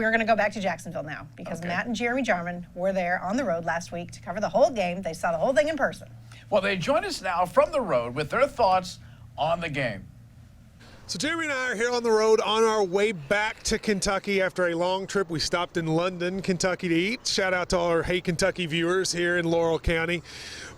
we're going to go back to Jacksonville now because Matt and Jeremy Jarman were there on the road last week to cover the whole game. They saw the whole thing in person. Well, they join us now from the road with their thoughts on the game. So Jeremy and I are here on the road on our way back to Kentucky after a long trip. We stopped in London, Kentucky to eat. Shout out to all our Hey Kentucky viewers here in Laurel County.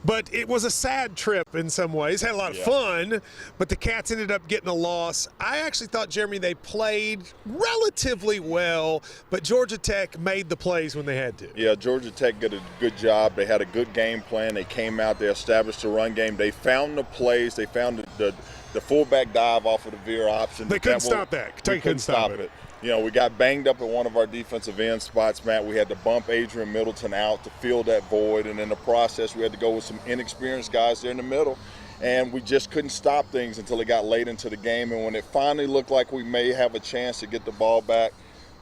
But it was a sad trip in some ways. Had a lot of fun, but the Cats ended up getting a loss. I actually thought, Jeremy, they played relatively well, but Georgia Tech made the plays when they had to. Yeah, Georgia Tech did a good job. They had a good game plan. They came out, they established a run game. They found the plays. They found the fullback dive off of the veer option. They couldn't stop that. Kentucky couldn't stop it. You know, we got banged up at one of our defensive end spots, Matt. We had to bump Adrian Middleton out to fill that void, and in the process, we had to go with some inexperienced guys there in the middle, and we just couldn't stop things until it got late into the game. And when it finally looked like we may have a chance to get the ball back,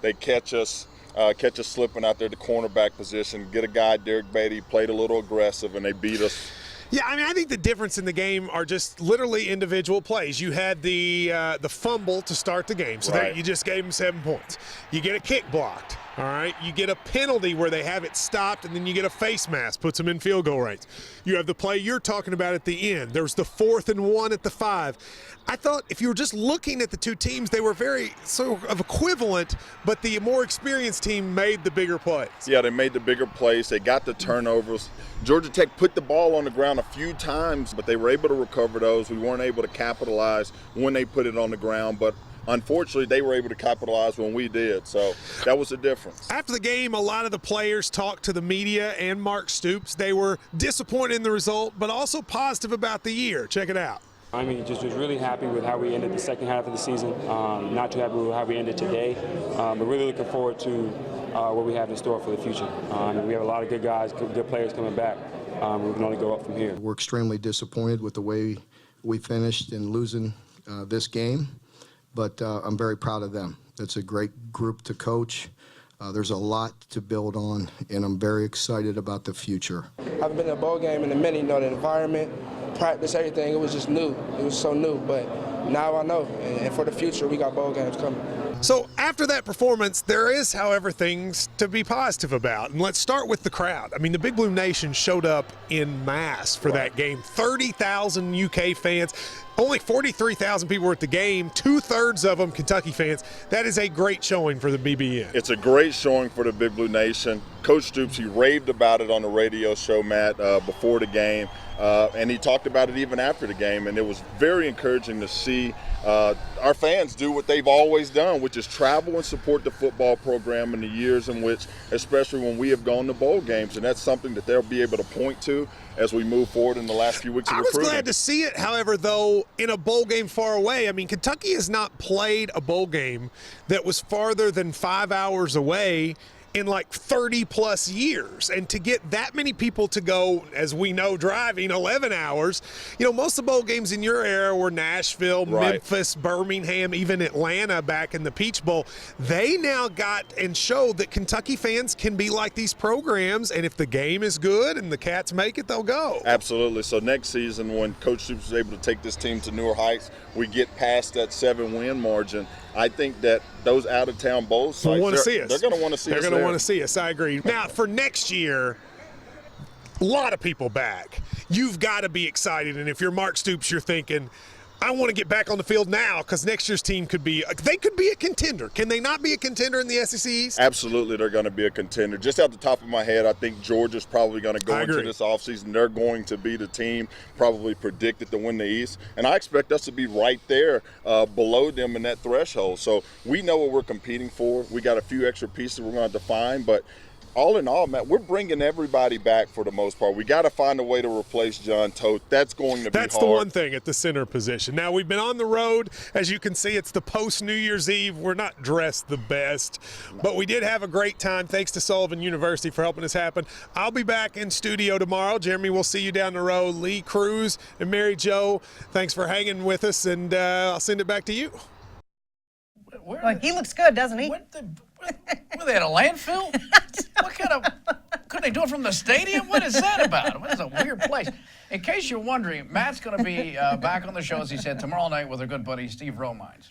they catch us slipping out there at the cornerback position, get a guy, Derek Beatty, played a little aggressive, and they beat us. Yeah, I mean, I think the difference in the game are just literally individual plays. You had the fumble to start the game, so that you just gave them 7 points. You get a kick blocked, all right? You get a penalty where they have it stopped, and then you get a face mask, puts them in field goal range. You have the play you're talking about at the end. There's the 4th and 1 at the 5. I thought if you were just looking at the two teams, they were very sort of equivalent, but the more experienced team made the bigger plays. Yeah, they made the bigger plays. They got the turnovers. Georgia Tech put the ball on the ground a few times, but they were able to recover those. We weren't able to capitalize when they put it on the ground, but unfortunately, they were able to capitalize when we did, so that was the difference. After the game, a lot of the players talked to the media and Mark Stoops. They were disappointed in the result, but also positive about the year. Check it out. I mean, just was really happy with how we ended the second half of the season. Not too happy with how we ended today, but really looking forward to what we have in store for the future. We have a lot of good guys, good players coming back. We can only go up from here. We're extremely disappointed with the way we finished in losing this game, but I'm very proud of them. It's a great group to coach. There's a lot to build on, and I'm very excited about the future. I haven't been to a bowl game in a minute. You know, the environment, practice, everything, it was just new. It was so new, but now I know, and for the future, we got bowl games coming. So after that performance, there is, however, things to be positive about. And let's start with the crowd. I mean, the Big Blue Nation showed up in mass for that game. 30,000 UK fans. Only 43,000 people were at the game, 2/3 of them Kentucky fans. That is a great showing for the BBN. It's a great showing for the Big Blue Nation. Coach Stoops, he raved about it on the radio show, Matt, before the game, and he talked about it even after the game, and it was very encouraging to see our fans do what they've always done, which is travel and support the football program in the years in which, especially when we have gone to bowl games, and that's something that they'll be able to point to as we move forward in the last few weeks of recruiting. I was glad to see it, however, though, in a bowl game far away. I mean, Kentucky has not played a bowl game that was farther than 5 hours away in like 30 plus years. And to get that many people to go, as we know, driving 11 hours, you know, most of the bowl games in your era were Nashville, Memphis, Birmingham, even Atlanta back in the Peach Bowl. They now got and showed that Kentucky fans can be like these programs, and if the game is good and the Cats make it, they'll go. Absolutely. So next season, when Coach Stoops is able to take this team to newer heights, we get past that 7-win margin. I think that those out-of-town bowl sites, they're going to want to see us. They're going to want to see us. I agree. Now, for next year, a lot of people back. You've got to be excited, and if you're Mark Stoops, you're thinking, I want to get back on the field now because next year's team could be a contender. Can they not be a contender in the SEC East? Absolutely, they're going to be a contender. Just out the top of my head, I think Georgia's probably going to go into this offseason. They're going to be the team probably predicted to win the East. And I expect us to be right there below them in that threshold. So we know what we're competing for. We got a few extra pieces we're going to define, but all in all, Matt, we're bringing everybody back for the most part. We got to find a way to replace John Toth. That's going to be hard. That's the one thing at the center position. Now, we've been on the road. As you can see, it's the post-New Year's Eve. We're not dressed the best, but we did have a great time. Thanks to Sullivan University for helping us happen. I'll be back in studio tomorrow. Jeremy, we'll see you down the road. Lee Cruz and Mary Jo, thanks for hanging with us, and I'll send it back to you. Well, he looks good, doesn't he? Were they at a landfill? What kind of, couldn't they do it from the stadium? What is that about? What is a weird place? In case you're wondering, Matt's going to be back on the show, as he said, tomorrow night with our good buddy Steve Romines.